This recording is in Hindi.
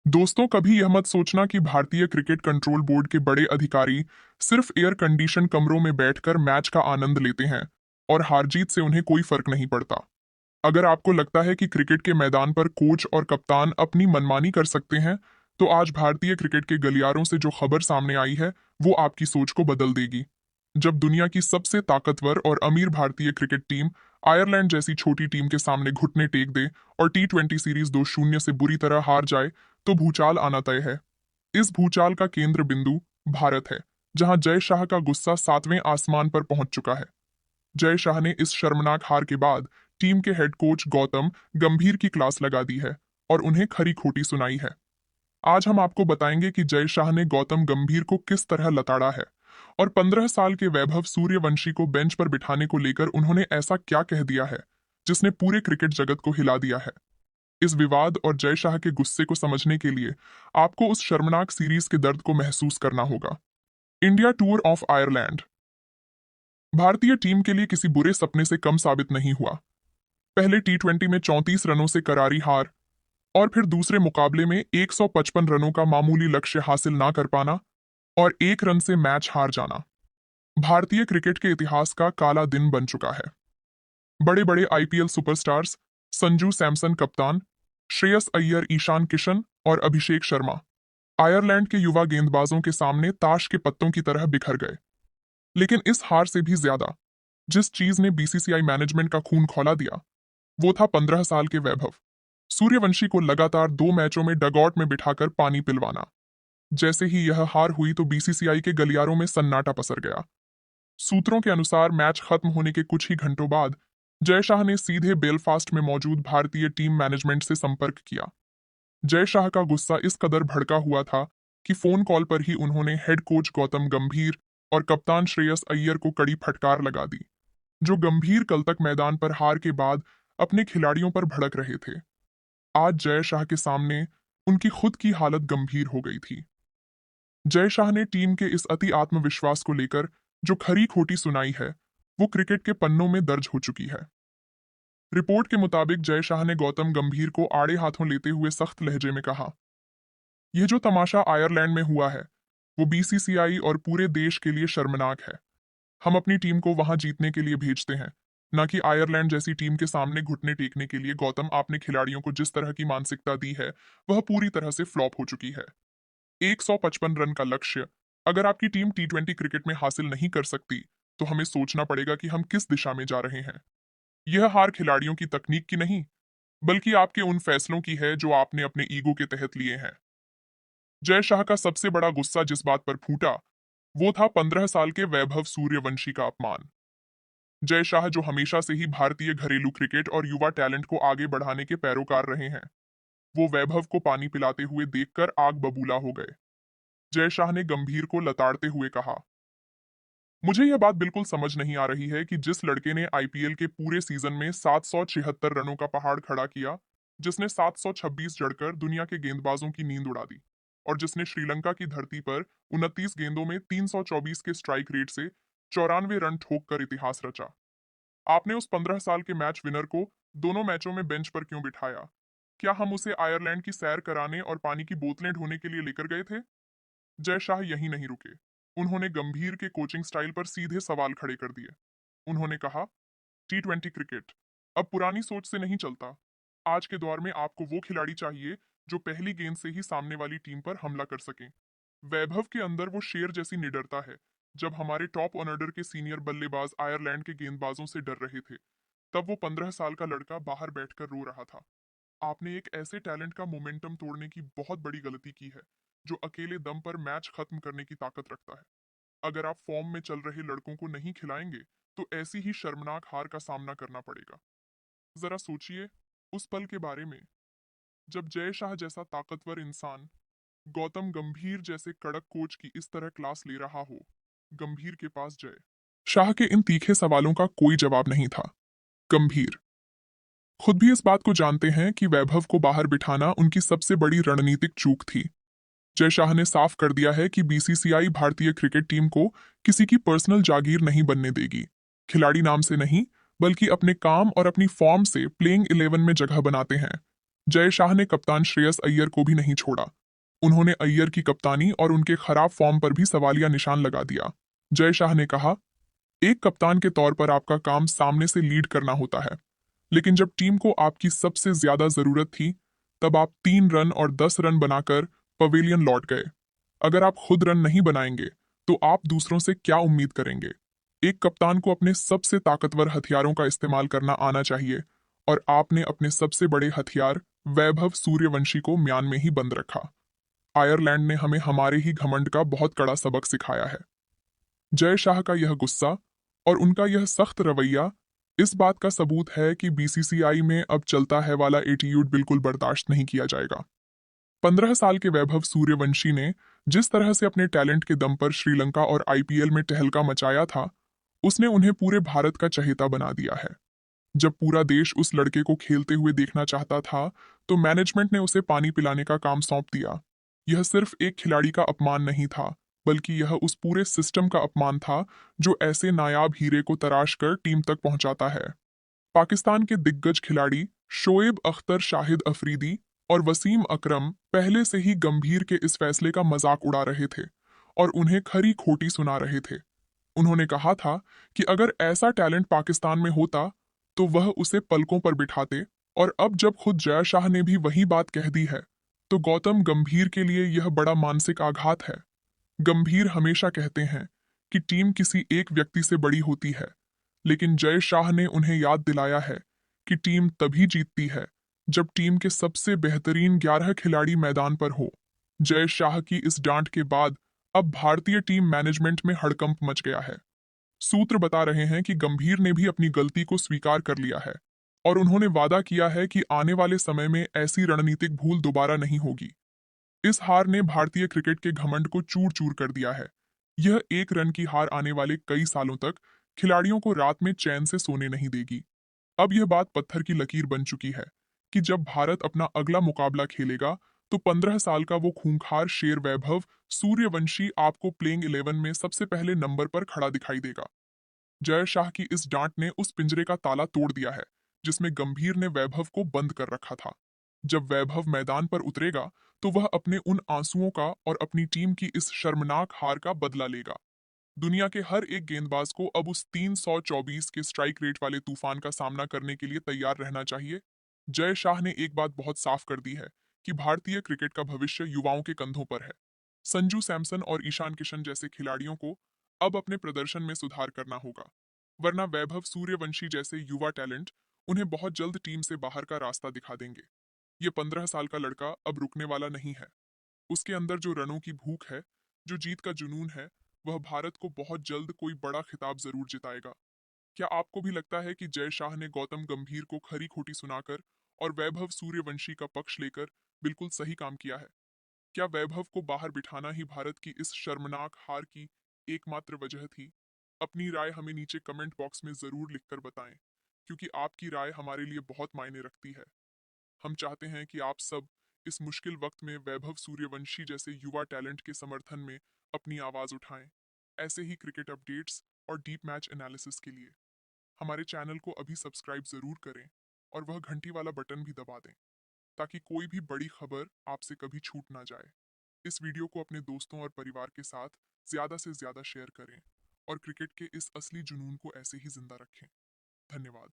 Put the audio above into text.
दोस्तों, कभी यह मत सोचना कि भारतीय क्रिकेट कंट्रोल बोर्ड के बड़े अधिकारी सिर्फ एयर कंडीशन कमरों में बैठकर मैच का आनंद लेते हैं और हार जीत से उन्हें कोई फर्क नहीं पड़ता। अगर आपको लगता है कि क्रिकेट के मैदान पर कोच और कप्तान अपनी मनमानी कर सकते हैं, तो आज भारतीय क्रिकेट के गलियारों से जो खबर सामने आई है, वो आपकी सोच को बदल देगी। जब दुनिया की सबसे ताकतवर और अमीर भारतीय क्रिकेट टीम आयरलैंड जैसी छोटी टीम के सामने घुटने टेक दे और T20 सीरीज 2-0 से बुरी तरह हार जाए, तो भूचाल आना तय है। इस भूचाल का केंद्र बिंदु भारत है, जहां जय शाह का गुस्सा 7वें आसमान पर पहुंच चुका है। जय शाह ने इस शर्मनाक हार के बाद टीम के हेड कोच गौतम गंभीर की क्लास लगा दी है और उन्हें खरी खोटी सुनाई है। आज हम आपको बताएंगे कि जय शाह ने गौतम गंभीर को किस तरह लताड़ा है और 15 साल के वैभव सूर्यवंशी को बेंच पर बिठाने को लेकर उन्होंने ऐसा क्या कह दिया है जिसने पूरे क्रिकेट जगत को हिला दिया है। इस विवाद और जय शाह के गुस्से को समझने के लिए आपको उस शर्मनाक सीरीज के दर्द को महसूस करना होगा। इंडिया टूर ऑफ आयरलैंड भारतीय टीम के लिए किसी बुरे सपने से कम साबित नहीं हुआ। पहले T20 में 34 रनों से करारी हार और फिर दूसरे मुकाबले में 155 रनों का मामूली लक्ष्य हासिल ना कर पाना और 1 रन से मैच हार जाना भारतीय क्रिकेट के इतिहास का काला दिन बन चुका है। बड़े बड़े IPL सुपरस्टार्स संजू सैमसन कप्तान, श्रेयस अय्यर, ईशान किशन और अभिषेक शर्मा आयरलैंड के युवा गेंदबाजों के सामने ताश के पत्तों की तरह बिखर गए। लेकिन इस हार से भी ज्यादा जिस चीज ने BCCI मैनेजमेंट का खून खौला दिया, वो था 15 साल के वैभव सूर्यवंशी को लगातार 2 मैचों में डगआउट में बिठाकर पानी पिलवाना। जैसे ही यह हार हुई तो BCCI के गलियारों में सन्नाटा पसर गया। सूत्रों के अनुसार मैच खत्म होने के कुछ ही घंटों बाद जय शाह ने सीधे बेलफास्ट में मौजूद भारतीय टीम मैनेजमेंट से संपर्क किया। जय शाह का गुस्सा इस कदर भड़का हुआ था कि फोन कॉल पर ही उन्होंने हेड कोच गौतम गंभीर और कप्तान श्रेयस अय्यर को कड़ी फटकार लगा दी, जो गंभीर कल तक मैदान पर हार के बाद अपने खिलाड़ियों पर भड़क रहे थे। आज जय शाह के सामने उनकी खुद की हालत गंभीर हो गई थी। जय शाह ने टीम के इस अति आत्मविश्वास को लेकर जो खरी खोटी सुनाई है, वो क्रिकेट के पन्नों में दर्ज हो चुकी है। रिपोर्ट के मुताबिक जय शाह ने गौतम गंभीर को आड़े हाथों लेते हुए सख्त लहजे में कहा, यह जो तमाशा आयरलैंड में हुआ है, वो BCCI और पूरे देश के लिए शर्मनाक है। हम अपनी टीम को वहां जीतने के लिए भेजते हैं, न कि आयरलैंड जैसी टीम के सामने घुटने टेकने के लिए। गौतम, आपने खिलाड़ियों को जिस तरह की मानसिकता दी है, वह पूरी तरह से फ्लॉप हो चुकी है। 155 रन का लक्ष्य अगर आपकी टीम T20 क्रिकेट में हासिल नहीं कर सकती, तो हमें सोचना पड़ेगा कि हम किस दिशा में जा रहे हैं। यह हार खिलाड़ियों की तकनीक की नहीं, बल्कि आपके उन फैसलों की है जो आपने अपने ईगो के तहत लिए हैं। जय शाह का सबसे बड़ा गुस्सा जिस बात पर फूटा, वो था 15 साल के वैभव सूर्यवंशी का अपमान। जय शाह, जो हमेशा से ही भारतीय घरेलू क्रिकेट और युवा टैलेंट को आगे बढ़ाने के पैरोकार रहे हैं, वो वैभव को पानी पिलाते हुए देखकर आग बबूला हो गए। जय शाह ने गंभीर को लताड़ते हुए कहा, मुझे यह बात बिल्कुल समझ नहीं आ रही है कि जिस लड़के ने IPL के पूरे सीजन में 776 रनों का पहाड़ खड़ा किया, जिसने 726 जड़कर दुनिया के गेंदबाजों की नींद उड़ा दी और जिसने श्रीलंका की धरती पर 29 गेंदों में 324 के स्ट्राइक रेट से 94 रन ठोक कर इतिहास रचा, आपने उस 15 साल के मैच विनर को दोनों मैचों में बेंच पर क्यों बिठाया? क्या हम उसे आयरलैंड की सैर कराने और पानी की बोतलें ढोने के लिए लेकर गए थे? जय शाह यहीं नहीं रुके। उन्होंने गंभीर के कोचिंग स्टाइल पर सीधे सवाल खड़े कर दिए। उन्होंने कहा, T20 क्रिकेट अब पुरानी सोच से नहीं चलता। आज के दौर में आपको वो खिलाड़ी चाहिए जो पहली गेंद से ही सामने वाली टीम पर हमला कर सकें। वैभव के अंदर वो शेर जैसी निडरता है। जब हमारे टॉप ऑर्डर के सीनियर बल्लेबाज आयरलैंड के गेंदबाजों से डर रहे थे, तब वो 15 साल का लड़का बाहर बैठकर रो रहा था। आपने एक ऐसे टैलेंट का मोमेंटम तोड़ने की बहुत बड़ी गलती की है, जो अकेले दम पर मैच खत्म करने की ताकत रखता है। अगर आप फॉर्म में चल रहे लड़कों को नहीं खिलाएंगे, तो ऐसी ही शर्मनाक हार का सामना करना पड़ेगा। जरा सोचिए उस पल के बारे में, जब जय शाह जैसा ताकतवर इंसान गौतम गंभीर जैसे कड़क कोच की इस तरह क्लास ले रहा हो। गंभीर के पास जय शाह के इन तीखे सवालों का कोई जवाब नहीं था। गंभीर खुद भी इस बात को जानते हैं कि वैभव को बाहर बिठाना उनकी सबसे बड़ी रणनीतिक चूक थी। जय शाह ने साफ कर दिया है कि BCCI भारतीय क्रिकेट टीम को किसी की पर्सनल जागीर नहीं बनने देगी। खिलाड़ी नाम से नहीं, बल्कि अपने काम और अपनी फॉर्म से प्लेइंग 11 में जगह बनाते हैं। जय शाह ने कप्तान श्रेयस अय्यर को भी नहीं छोड़ा। उन्होंने अय्यर की कप्तानी और उनके खराब फॉर्म पर भी सवालिया निशान लगा दिया। जय शाह ने कहा, एक कप्तान के तौर पर आपका काम सामने से लीड करना होता है, लेकिन जब टीम को आपकी सबसे ज्यादा जरूरत थी, तब आप 3 रन और 10 रन बनाकर पवेलियन लौट गए। अगर आप खुद रन नहीं बनाएंगे, तो आप दूसरों से क्या उम्मीद करेंगे? एक कप्तान को अपने सबसे ताकतवर हथियारों का इस्तेमाल करना आना चाहिए, और आपने अपने सबसे बड़े हथियार वैभव सूर्यवंशी को म्यान में ही बंद रखा। आयरलैंड ने हमें हमारे ही घमंड का बहुत कड़ा सबक सिखाया है। जय शाह का यह गुस्सा और उनका यह सख्त रवैया इस बात का सबूत है कि बीसीसीआई में अब चलता है वाला एटीट्यूड बिल्कुल बर्दाश्त नहीं किया जाएगा। 15 साल के वैभव सूर्यवंशी ने जिस तरह से अपने टैलेंट के दम पर श्रीलंका और आईपीएल में टहलका मचाया था, उसने उन्हें पूरे भारत का चहेता बना दिया है। जब पूरा देश उस लड़के को खेलते हुए देखना चाहता था, तो मैनेजमेंट ने उसे पानी पिलाने का काम सौंप दिया। यह सिर्फ एक खिलाड़ी का अपमान नहीं था, बल्कि यह उस पूरे सिस्टम का अपमान था जो ऐसे नायाब हीरे को तराश कर टीम तक पहुंचाता है। पाकिस्तान के दिग्गज खिलाड़ी शोएब अख्तर, शाहिद अफरीदी और वसीम अकरम पहले से ही गंभीर के इस फैसले का मजाक उड़ा रहे थे और उन्हें खरी खोटी सुना रहे थे। उन्होंने कहा था कि अगर ऐसा टैलेंट पाकिस्तान में होता, तो वह उसे पलकों पर बिठाते, और अब जब खुद जय शाह ने भी वही बात कह दी है, तो गौतम गंभीर के लिए यह बड़ा मानसिक आघात है। गंभीर हमेशा कहते हैं कि टीम किसी एक व्यक्ति से बड़ी होती है, लेकिन जय शाह ने उन्हें याद दिलाया है कि टीम तभी जीतती है जब टीम के सबसे बेहतरीन 11 खिलाड़ी मैदान पर हो। जय शाह की इस डांट के बाद अब भारतीय टीम मैनेजमेंट में हड़कंप मच गया है। सूत्र बता रहे हैं कि गंभीर ने भी अपनी गलती को स्वीकार कर लिया है, और उन्होंने वादा किया है कि आने वाले समय में ऐसी रणनीतिक भूल दोबारा नहीं होगी। इस हार ने भारतीय क्रिकेट के घमंड को चूर चूर कर दिया है। यह 1 रन की हार आने वाले कई सालों तक खिलाड़ियों को रात में चैन से सोने नहीं देगी। अब यह बात पत्थर की लकीर बन चुकी है कि जब भारत अपना अगला मुकाबला खेलेगा, तो 15 साल का वो खूंखार शेर वैभव सूर्यवंशी आपको प्लेइंग 11 में सबसे पहले नंबर पर खड़ा दिखाई देगा। जय शाह की इस डांट ने उस पिंजरे का ताला तोड़ दिया है जिसमें गंभीर ने वैभव को बंद कर रखा था। जब वैभव मैदान पर उतरेगा, तो वह अपने उन आंसुओं का और अपनी टीम की इस शर्मनाक हार का बदला लेगा। दुनिया के हर एक गेंदबाज को अब उस 324 के स्ट्राइक रेट वाले तूफान का सामना करने के लिए तैयार रहना चाहिए। जय शाह ने एक बात बहुत साफ कर दी है कि भारतीय क्रिकेट का भविष्य युवाओं के कंधों पर है। संजू सैमसन और ईशान किशन जैसे खिलाड़ियों को अब अपने प्रदर्शन में सुधार करना होगा, वरना वैभव सूर्यवंशी जैसे युवा टैलेंट उन्हें बहुत जल्द टीम से बाहर का रास्ता दिखा देंगे। ये 15 साल का लड़का अब रुकने वाला नहीं है। उसके अंदर जो रनों की भूख है, जो जीत का जुनून है, वह भारत को बहुत जल्द कोई बड़ा खिताब जरूर जिताएगा। क्या आपको भी लगता है कि जय शाह ने गौतम गंभीर को खरी खोटी सुनाकर और वैभव सूर्यवंशी का पक्ष लेकर बिल्कुल सही काम किया है? क्या वैभव को बाहर बिठाना ही भारत की इस शर्मनाक हार की एकमात्र वजह थी? अपनी राय हमें नीचे कमेंट बॉक्स में जरूर लिखकर बताएं, क्योंकि आपकी राय हमारे लिए बहुत मायने रखती है। हम चाहते हैं कि आप सब इस मुश्किल वक्त में वैभव सूर्यवंशी जैसे युवा टैलेंट के समर्थन में अपनी आवाज उठाएं। ऐसे ही क्रिकेट अपडेट्स और डीप मैच एनालिसिस के लिए हमारे चैनल को अभी सब्सक्राइब जरूर करें, और वह घंटी वाला बटन भी दबा दें, ताकि कोई भी बड़ी खबर आपसे कभी छूट ना जाए। इस वीडियो को अपने दोस्तों और परिवार के साथ ज़्यादा से ज़्यादा शेयर करें, और क्रिकेट के इस असली जुनून को ऐसे ही जिंदा रखें। धन्यवाद।